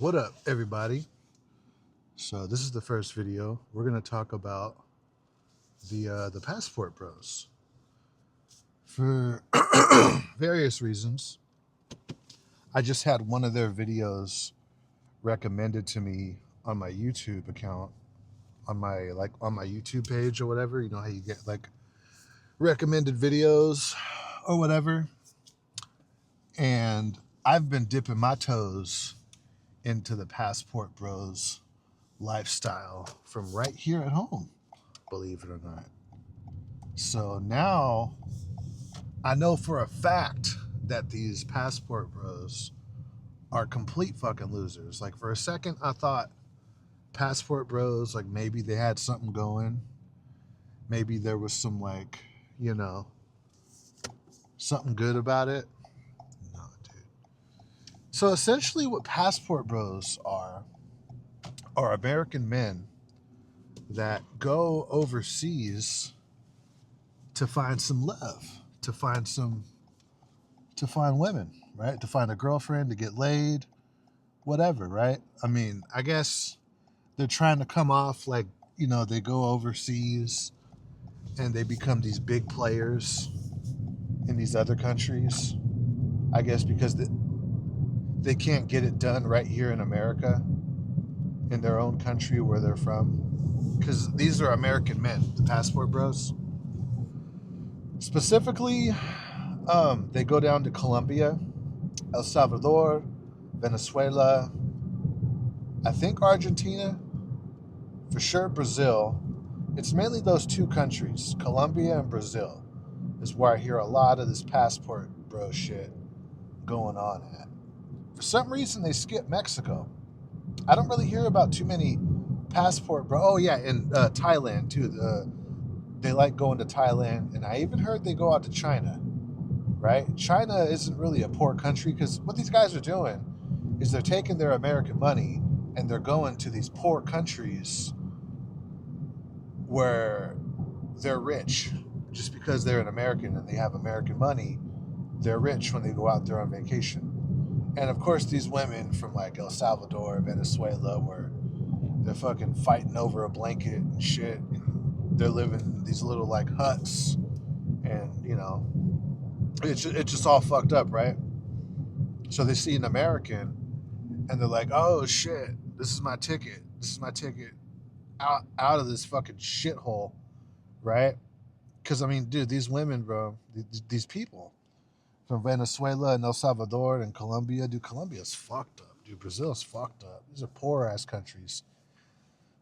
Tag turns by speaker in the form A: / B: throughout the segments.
A: What up, everybody? So this is the first video. We're gonna talk about the Passport Bros for various reasons. I just had one of their videos recommended to me on my YouTube account, on my YouTube page or whatever. You know how you get like recommended videos or whatever. And I've been dipping my toes into the Passport Bros lifestyle from right here at home, believe it or not. So now I know for a fact that these Passport Bros are complete fucking losers. Like for a second, I thought Passport Bros, like maybe they had something going. Maybe there was some like, something good about it. No, dude. So essentially what Passport Bros are American men that go overseas to find some love, to find women, right? To find a girlfriend, to get laid, whatever, right? I mean, I guess they're trying to come off like, they go overseas and they become these big players in these other countries. I guess because they can't get it done right here in America, in their own country where they're from. Because these are American men, the Passport Bros. Specifically, they go down to Colombia, El Salvador, Venezuela, I think Argentina, for sure Brazil. It's mainly those two countries, Colombia and Brazil, is where I hear a lot of this Passport Bro shit going on at. For some reason, they skip Mexico. I don't really hear about too many Passport Bro. Oh yeah, and Thailand too. They like going to Thailand, and I even heard they go out to China. Right? China isn't really a poor country because what these guys are doing is they're taking their American money and they're going to these poor countries where they're rich. Just because they're an American and they have American money, they're rich when they go out there on vacation. And of course, these women from like El Salvador, Venezuela, where they're fucking fighting over a blanket and shit, and they're living in these little like huts, and it's just all fucked up, right? So they see an American and they're like, oh shit, this is my ticket. This is my ticket out of this fucking shithole, right? Because, I mean, dude, these women, bro, these people from Venezuela and El Salvador and Colombia, dude, Colombia's fucked up. Dude, Brazil's fucked up. These are poor ass countries.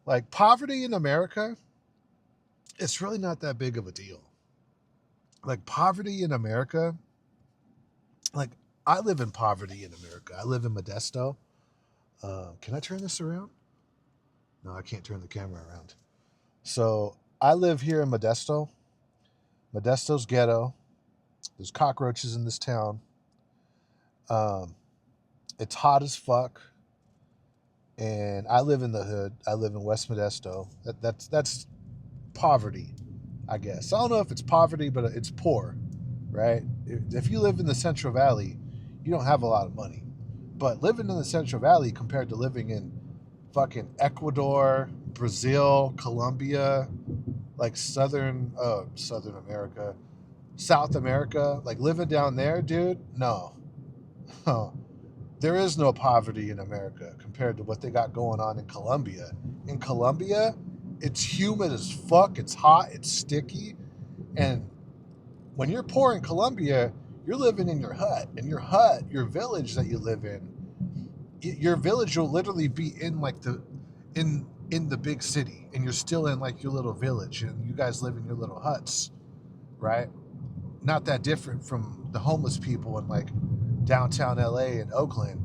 A: Like, poverty in America, it's really not that big of a deal. Like, poverty in America, like, I live in poverty in America. I live in Modesto. Can I turn this around? No, I can't turn the camera around. So I live here in Modesto. Modesto's ghetto. There's cockroaches in this town. It's hot as fuck. And I live in the hood. I live in West Modesto. That's poverty, I guess. I don't know if it's poverty, but it's poor, right? If you live in the Central Valley, you don't have a lot of money. But living in the Central Valley compared to living in fucking Ecuador, Brazil, Colombia, like Southern America, South America, like living down there, dude, no. There is no poverty in America compared to what they got going on in Colombia. In Colombia, it's humid as fuck, it's hot, it's sticky, and when you're poor in Colombia, you're living in your hut. And your village that you live in, your village will literally be in like in the big city, and you're still in like your little village, and you guys live in your little huts, right? Not that different from the homeless people in like downtown LA and Oakland,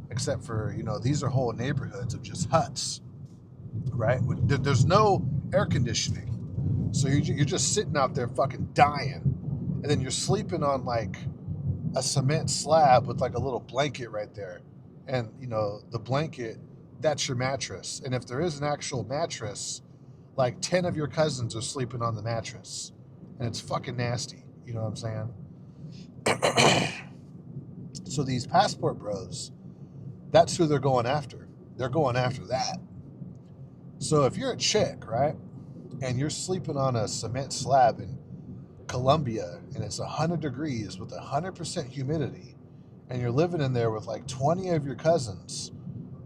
A: except for these are whole neighborhoods of just huts, right? There's no air conditioning, so you're just sitting out there fucking dying, and then you're sleeping on like a cement slab with like a little blanket right there, and the blanket, that's your mattress. And if there is an actual mattress, like 10 of your cousins are sleeping on the mattress, and it's fucking nasty. You know what I'm saying? So these Passport Bros, That's who they're going after. They're going after that. So if you're a chick, right, and you're sleeping on a cement slab in Colombia and it's 100 degrees with 100% humidity, and you're living in there with like 20 of your cousins,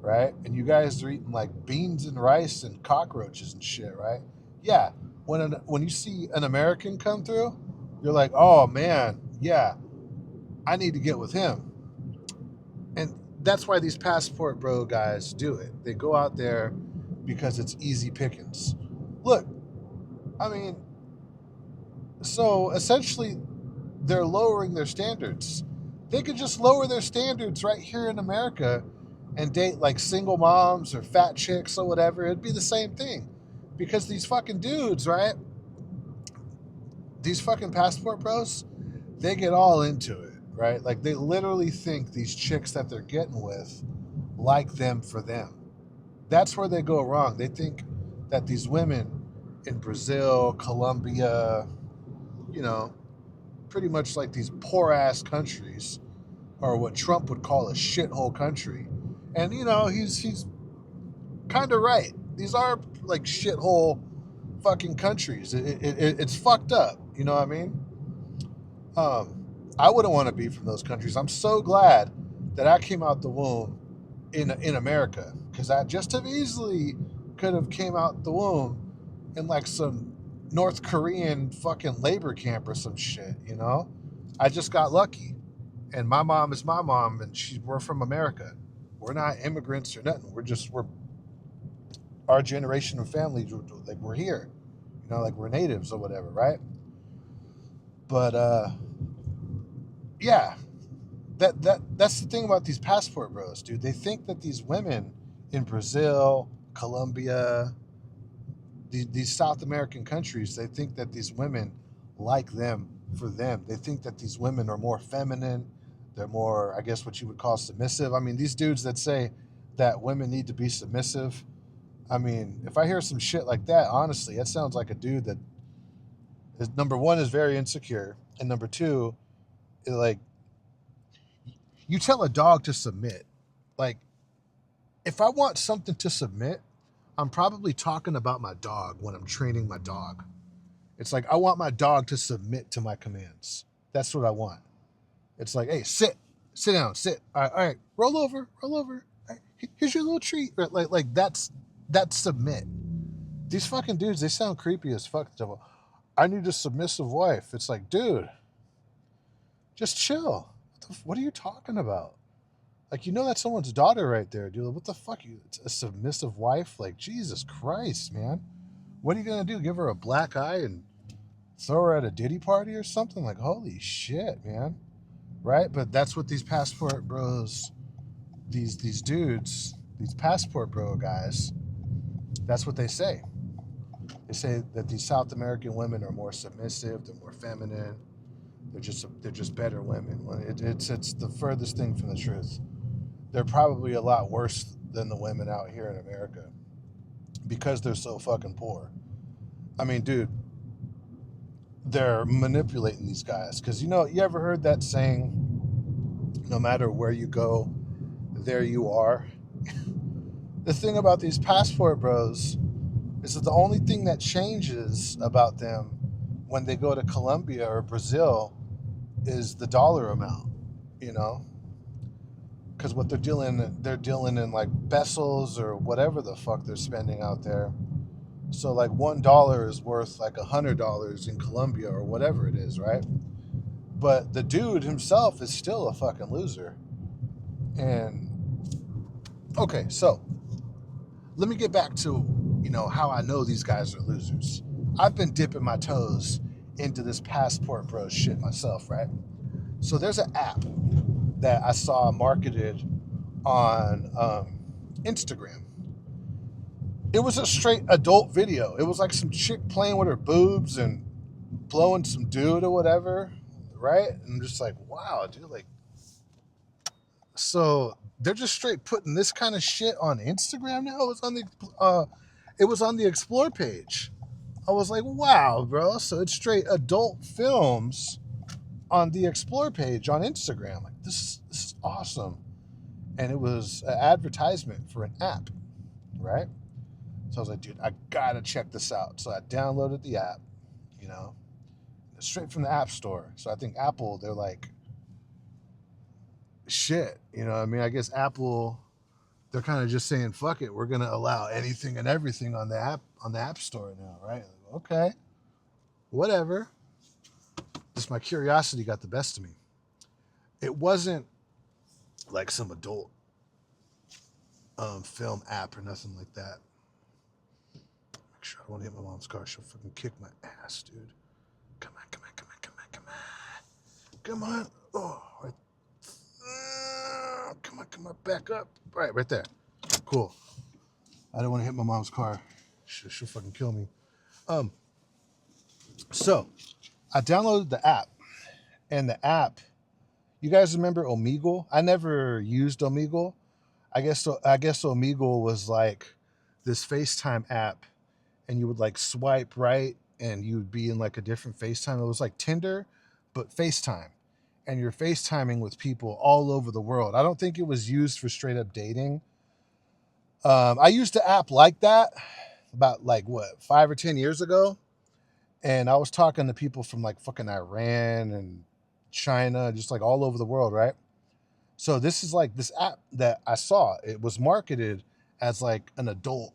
A: right? And you guys are eating like beans and rice and cockroaches and shit, right? Yeah. When you see an American come through, you're like, oh man, yeah, I need to get with him. And that's why these passport bro guys do it. They go out there because it's easy pickings. Look, I mean, so essentially they're lowering their standards. They could just lower their standards right here in America and date like single moms or fat chicks or whatever. It'd be the same thing. Because these fucking dudes, right? These fucking passport bros, they get all into it, right? Like they literally think these chicks that they're getting with like them for them. That's where they go wrong. They think that these women in Brazil, Colombia, you know, pretty much like these poor ass countries are what Trump would call a shithole country. And he's kind of right. These are like shithole fucking countries. It's fucked up. You know what I mean? I wouldn't want to be from those countries. I'm so glad that I came out the womb in America, because I just have easily could have came out the womb in like some North Korean fucking labor camp or some shit. I just got lucky, and my mom is my mom, and we're from America. We're not immigrants or nothing. We're our generation of family, like we're here, like we're natives or whatever, right? But yeah, that's the thing about these passport bros, dude. They think that these women in Brazil, Colombia, these South American countries, they think that these women like them for them. They think that these women are more feminine. They're more, I guess, what you would call submissive. I mean, these dudes that say that women need to be submissive. I mean, if I hear some shit like that, honestly, that sounds like a dude that is, number one, is very insecure, and number two, like, you tell a dog to submit. Like, if I want something to submit, I'm probably talking about my dog when I'm training my dog. It's like, I want my dog to submit to my commands. That's what I want. It's like, hey, sit down, sit. All right, roll over. All right, here's your little treat. Like that's submit. These fucking dudes, they sound creepy as fuck. I need a submissive wife. It's like, dude, just chill. What are you talking about? Like, that's someone's daughter right there, dude. What the fuck? It's a submissive wife? Like, Jesus Christ, man. What are you going to do? Give her a black eye and throw her at a Diddy party or something? Like, holy shit, man. Right? But that's what these passport bros, these dudes, these passport bro guys, that's what they say. They say that these South American women are more submissive, they're more feminine, they're just better women. It's the furthest thing from the truth. They're probably a lot worse than the women out here in America because they're so fucking poor. I mean, dude, they're manipulating these guys. Because, you ever heard that saying, no matter where you go, there you are? The thing about these passport bros is that the only thing that changes about them when they go to Colombia or Brazil is the dollar amount, because what they're dealing in like pesos or whatever the fuck they're spending out there. So like $1 is worth like $100 in Colombia or whatever it is, right? But the dude himself is still a fucking loser. And okay, so let me get back to how I know these guys are losers. I've been dipping my toes into this passport bro shit myself, right? So there's an app that I saw marketed on Instagram. It was a straight adult video. It was like some chick playing with her boobs and blowing some dude or whatever, right? And I'm just like, wow, dude, like, so they're just straight putting this kind of shit on Instagram now. It was on the explore page. I was like, wow, bro. So it's straight adult films on the explore page on Instagram. Like, this is awesome. and it was an advertisement for an app, right? So I was like, dude, I gotta check this out. So I downloaded the app, you know, straight from the App Store. So I think Apple, they're like, shit, you know what I mean? I guess Apple, they're kind of just saying, fuck it, we're gonna allow anything and everything on the App Store now, right? Okay, whatever. Just my curiosity got the best of me. It wasn't like some adult film app or nothing like that. Make sure I don't hit my mom's car. She'll fucking kick my ass, dude. Come on, come on, come on, come on, come on. Come on. Oh, right. Come on, come on, back up. Right there. Cool. I don't want to hit my mom's car. She'll fucking kill me. So I downloaded the app, and the app, you guys remember Omegle? I never used Omegle. I guess Omegle was like this FaceTime app, and you would like swipe right, and you would be in like a different FaceTime. It was like Tinder, but FaceTime, and you're FaceTiming with people all over the world. I don't think it was used for straight up dating. I used the app like that about like what 5 or 10 years ago, and I was talking to people from like fucking Iran and China, just like all over the world, right? So this is like this app that I saw. It was marketed as like an adult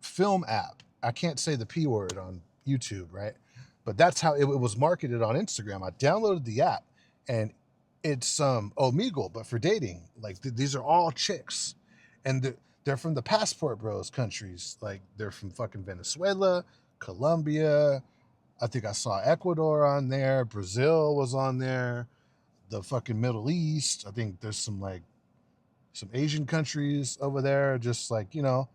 A: film app. I can't say the P word on YouTube, right? But that's how it was marketed on Instagram. I downloaded the app, and it's Omegle, but for dating. Like these are all chicks, and they're from the Passport Bros countries. Like they're from fucking Venezuela, Colombia. I think I saw Ecuador on there. Brazil was on there. The fucking Middle East. I think there's some Asian countries over there. Just like, you know,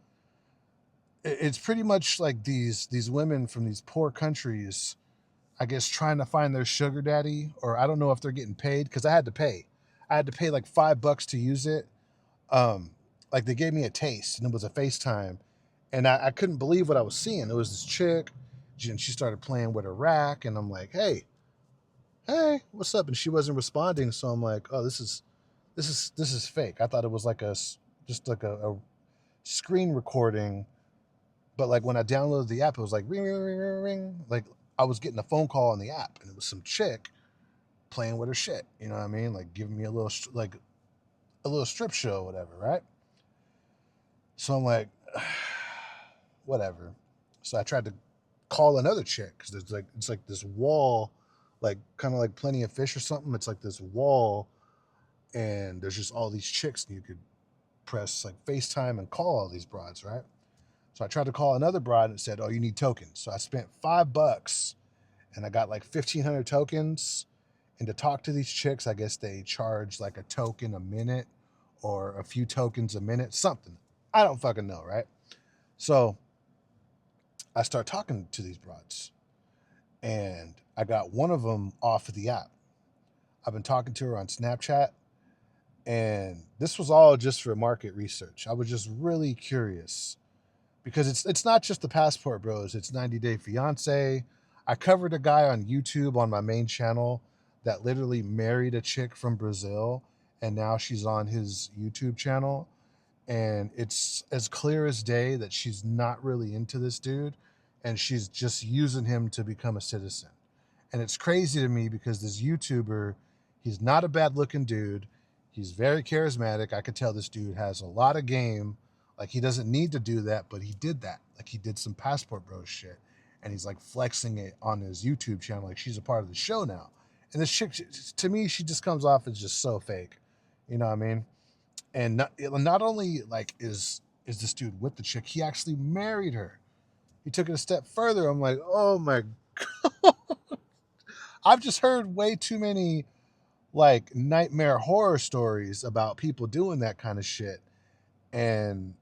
A: it's pretty much like these women from these poor countries, I guess, trying to find their sugar daddy, or I don't know if they're getting paid because I had to pay. I had to pay like $5 to use it. Like they gave me a taste, and it was a FaceTime, and I couldn't believe what I was seeing. It was this chick, and she started playing with her rack, and I'm like, hey, what's up? And she wasn't responding, so I'm like, oh, this is fake. I thought it was like just like a screen recording, but like when I downloaded the app, it was like ring, ring, ring, ring, ring. Like I was getting a phone call on the app, and it was some chick playing with her shit. You know what I mean? Like giving me a little strip show, or whatever, right? So I'm like, whatever. So I tried to call another chick because it's like this wall, like kind of like Plenty of Fish or something. It's like this wall, and there's just all these chicks, and you could press like FaceTime and call all these broads, right? So I tried to call another broad, and it said, "Oh, you need tokens." So I spent $5, and I got like 1,500 tokens. And to talk to these chicks, I guess they charge like a token a minute, or a few tokens a minute, something. I don't fucking know, right? So I start talking to these broads, and I got one of them off of the app. I've been talking to her on Snapchat, and this was all just for market research. I was just really curious because it's not just the Passport Bros. It's 90 Day Fiance. I covered a guy on YouTube on my main channel that literally married a chick from Brazil, and now she's on his YouTube channel. And it's as clear as day that she's not really into this dude, and she's just using him to become a citizen. And it's crazy to me because this YouTuber, he's not a bad looking dude. He's very charismatic. I could tell this dude has a lot of game. Like he doesn't need to do that, but he did that. Like he did some Passport Bros shit, and he's like flexing it on his YouTube channel. Like she's a part of the show now. And this chick, to me, she just comes off as just so fake. You know what I mean? And not only like is this dude with the chick, he actually married her. He took it a step further. I'm like, oh my god. I've just heard way too many like nightmare horror stories about people doing that kind of shit. And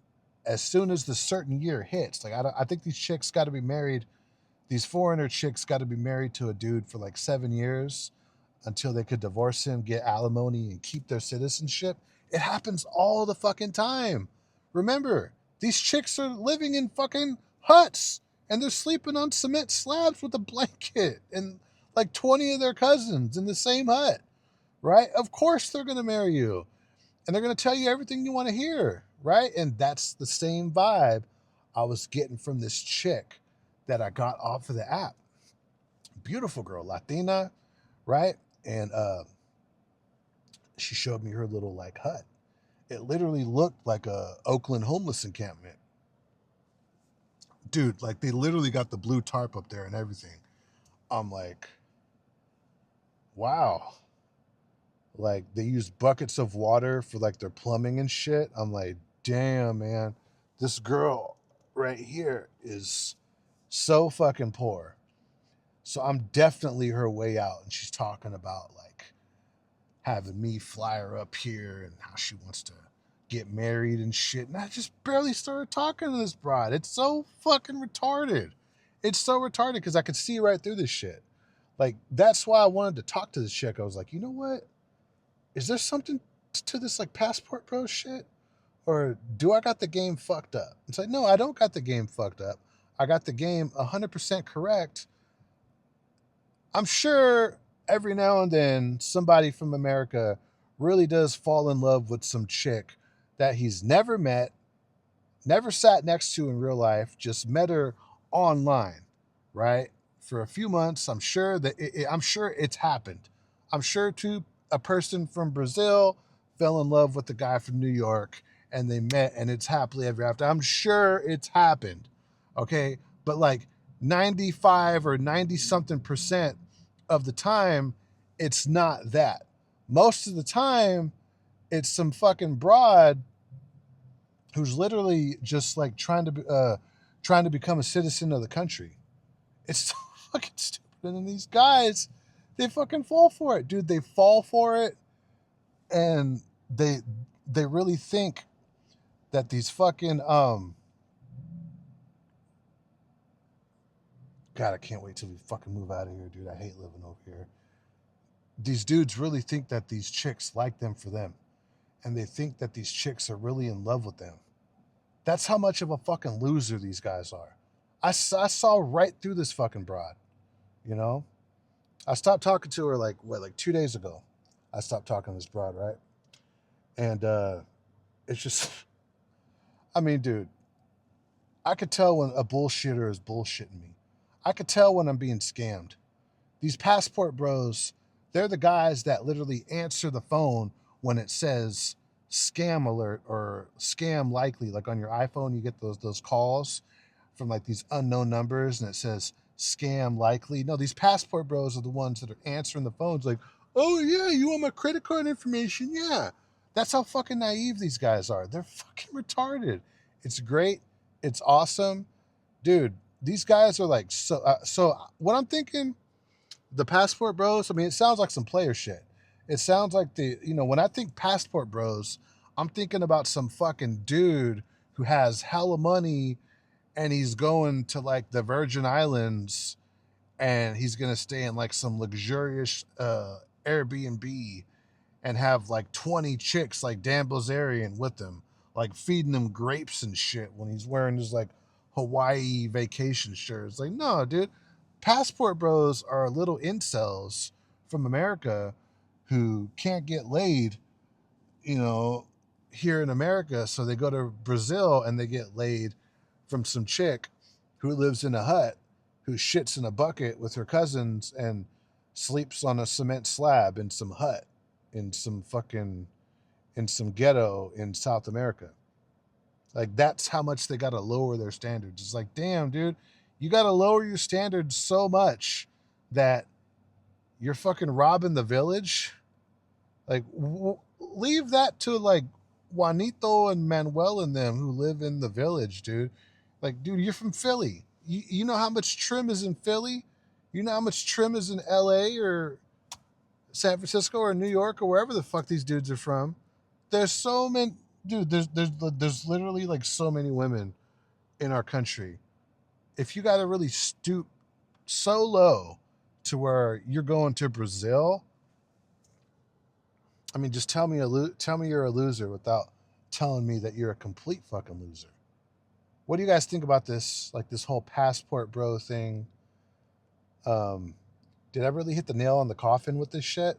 A: as soon as the certain year hits, like I think these chicks got to be married. These foreigner chicks got to be married to a dude for like 7 years until they could divorce him, get alimony, and keep their citizenship. It happens all the fucking time. Remember, these chicks are living in fucking huts, and they're sleeping on cement slabs with a blanket and like 20 of their cousins in the same hut, right? Of course they're going to marry you. and they're going to tell you everything you want to hear, right? And that's the same vibe I was getting from this chick that I got off of the app. Beautiful girl, Latina, right? And she showed me her little like hut. It literally looked like a Oakland homeless encampment. Dude, like they literally got the blue tarp up there and everything. I'm like, wow. Like they use buckets of water for like their plumbing and shit. I'm like, damn, man, this girl right here is so fucking poor. So I'm definitely her way out. And she's talking about like having me fly her up here and how she wants to get married and shit. And I just barely started talking to this broad. It's so fucking retarded. It's so retarded because I could see right through this shit. Like, that's why I wanted to talk to this chick. I was like, you know what? Is there something to this like passport bro shit? Or do I got the game fucked up? It's like, no, I don't got the game fucked up. I got the game 100% correct. I'm sure every now and then somebody from America really does fall in love with some chick that he's never met, never sat next to in real life, just met her online, right? For a few months. I'm sure that I'm sure it's happened. I'm sure too a person from Brazil fell in love with the guy from New York and they met and it's happily ever after. I'm sure it's happened. Okay? But like 95 or 90 something percent of the time it's not that. Most of the time it's some fucking broad who's literally just like trying to become a citizen of the country. It's so fucking stupid. And then these guys, they fucking fall for it, dude. They fall for it, and they really think that these fucking God, I can't wait till we fucking move out of here, dude. I hate living over here. These dudes really think that these chicks like them for them, and they think that these chicks are really in love with them. That's how much of a fucking loser these guys are. I saw right through this fucking broad, you know? I stopped talking to her like, what, like 2 days ago. I stopped talking to this broad, right? And it's just, I mean, dude, I could tell when a bullshitter is bullshitting me. I could tell when I'm being scammed. These passport bros, they're the guys that literally answer the phone when it says scam alert or scam likely. Like on your iPhone, you get those calls from like these unknown numbers and it says scam likely. No, these passport bros are the ones that are answering the phones like, oh yeah, you want my credit card information? Yeah. That's how fucking naive these guys are. They're fucking retarded. It's great. It's awesome. Dude, these guys are like so what I'm thinking, the passport bros, I mean, it sounds like some player shit. It sounds like when I think passport bros, I'm thinking about some fucking dude who has hella money and he's going to like the Virgin Islands and he's gonna stay in like some luxurious Airbnb and have like 20 chicks like Dan Bilzerian with him, like feeding him grapes and shit when he's wearing his like Hawaii vacation shirt. It's like, no, dude, passport bros are little incels from America who can't get laid, you know, here in America. So they go to Brazil and they get laid from some chick who lives in a hut, who shits in a bucket with her cousins and sleeps on a cement slab in some hut in some fucking in some ghetto in South America. Like that's how much they got to lower their standards. It's like, damn, dude, you got to lower your standards so much that you're fucking robbing the village. Like, leave that to like Juanito and Manuel and them who live in the village, dude. Like, dude, you're from Philly. You know how much trim is in Philly? You know how much trim is in LA or San Francisco or New York or wherever the fuck these dudes are from? There's so many, dude. There's literally like so many women in our country. If you got to really stoop so low to where you're going to Brazil, I mean, just tell me you're a loser without telling me that you're a complete fucking loser. What do you guys think about this? Like this whole passport bro thing. Um, did I really hit the nail on the coffin with this shit,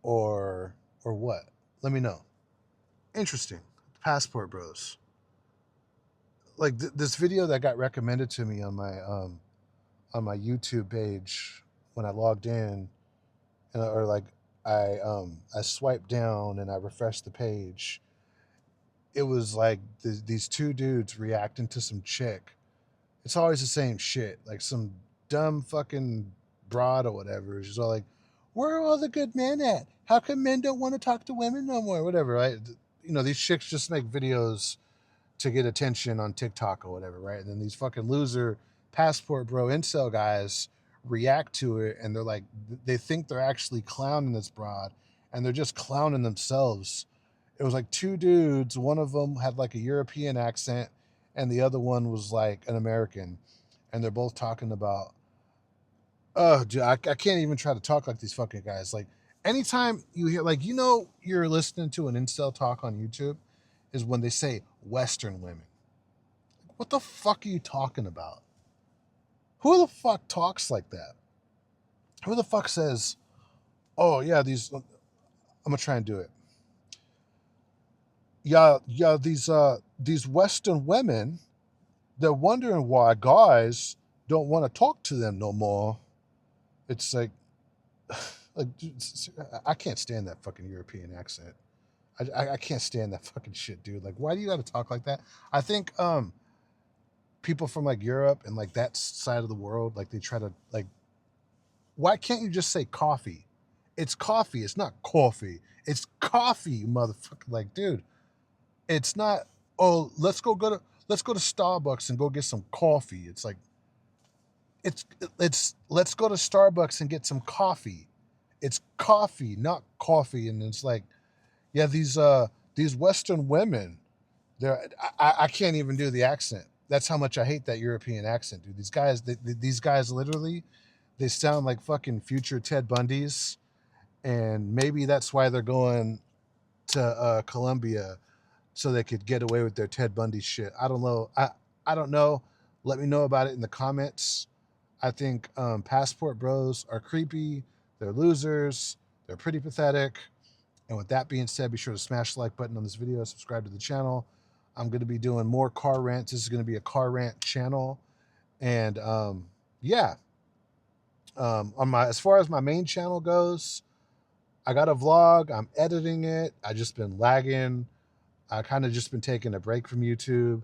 A: or what? Let me know. Interesting. Passport Bros. Like this video that got recommended to me on my YouTube page when I logged in, or like I swiped down and I refreshed the page. It was like these two dudes reacting to some chick. It's always the same shit, like some dumb fucking broad or whatever. She's all like, "Where are all the good men at? How come men don't want to talk to women no more?" Whatever, right? You know, these chicks just make videos to get attention on TikTok or whatever, right? And then these fucking loser passport bro incel guys react to it, and they're like, they think they're actually clowning this broad, and they're just clowning themselves. It was like two dudes. One of them had like a European accent, and the other one was like an American, and they're both talking about, oh, dude, I can't even try to talk like these fucking guys. Like, anytime you hear, like, you know, you're listening to an incel talk on YouTube, is when they say Western women. What the fuck are you talking about? Who the fuck talks like that? Who the fuck says, oh, yeah, I'm gonna try and do it. Yeah, these Western women, they're wondering why guys don't want to talk to them no more. It's like, dude, I can't stand that fucking European accent. I can't stand that fucking shit, dude. Like, why do you got to talk like that? I think people from like Europe and like that side of the world, like they try to like, why can't you just say coffee? It's coffee. It's not coffee. It's coffee, motherfucker. Like, dude, it's not. Oh, let's go to Starbucks and go get some coffee. It's like, it's let's go to Starbucks and get some coffee. It's coffee, not coffee. And it's like, yeah, these Western women, I can't even do the accent. That's how much I hate that European accent, dude. These guys literally, they sound like fucking future Ted Bundys, and maybe that's why they're going to Colombia, so they could get away with their Ted Bundy shit. I don't know. I don't know. Let me know about it in the comments. I think Passport Bros are creepy. They're losers. They're pretty pathetic. And with that being said, be sure to smash the like button on this video, subscribe to the channel. I'm going to be doing more car rants. This is going to be a car rant channel. And yeah, on my, as far as my main channel goes, I got a vlog. I'm editing it. I just been lagging. I kind of just been taking a break from YouTube.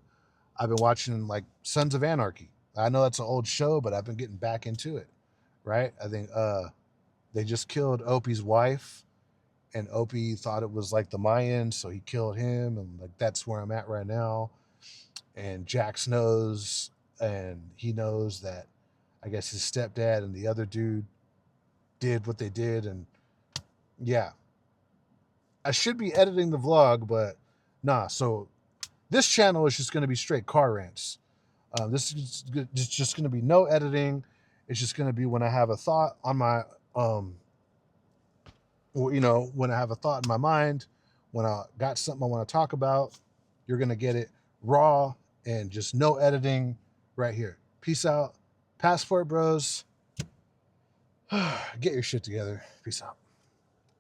A: I've been watching like Sons of Anarchy. I know that's an old show, but I've been getting back into it. Right? I think they just killed Opie's wife, and Opie thought it was like the Mayans, so he killed him, and like that's where I'm at right now. And Jax knows, and he knows that I guess his stepdad and the other dude did what they did, and yeah. I should be editing the vlog, but nah. So this channel is just going to be straight car rants. This is just going to be no editing. It's just going to be when I have a thought on my, you know, when I have a thought in my mind, when I got something I want to talk about, you're going to get it raw and just no editing right here. Peace out. Passport Bros. Get your shit together. Peace out.